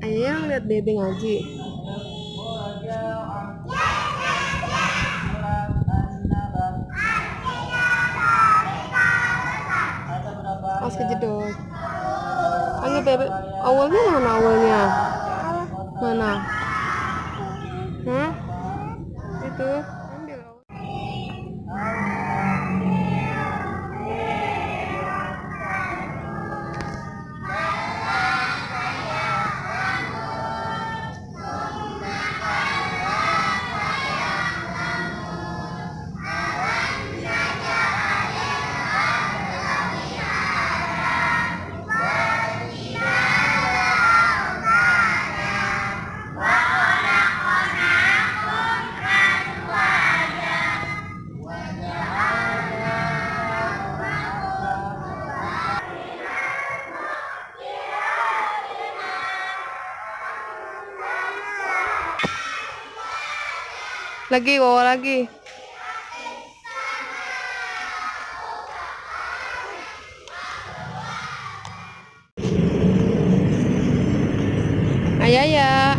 Ayah ngeliat Bebe ngaji. Mas kejedot. Panggil Bebe. Awalnya mana awalnya? Mana? Hah? Itu. Ambil awal. Lagi, bawa lagi. Ayah ya.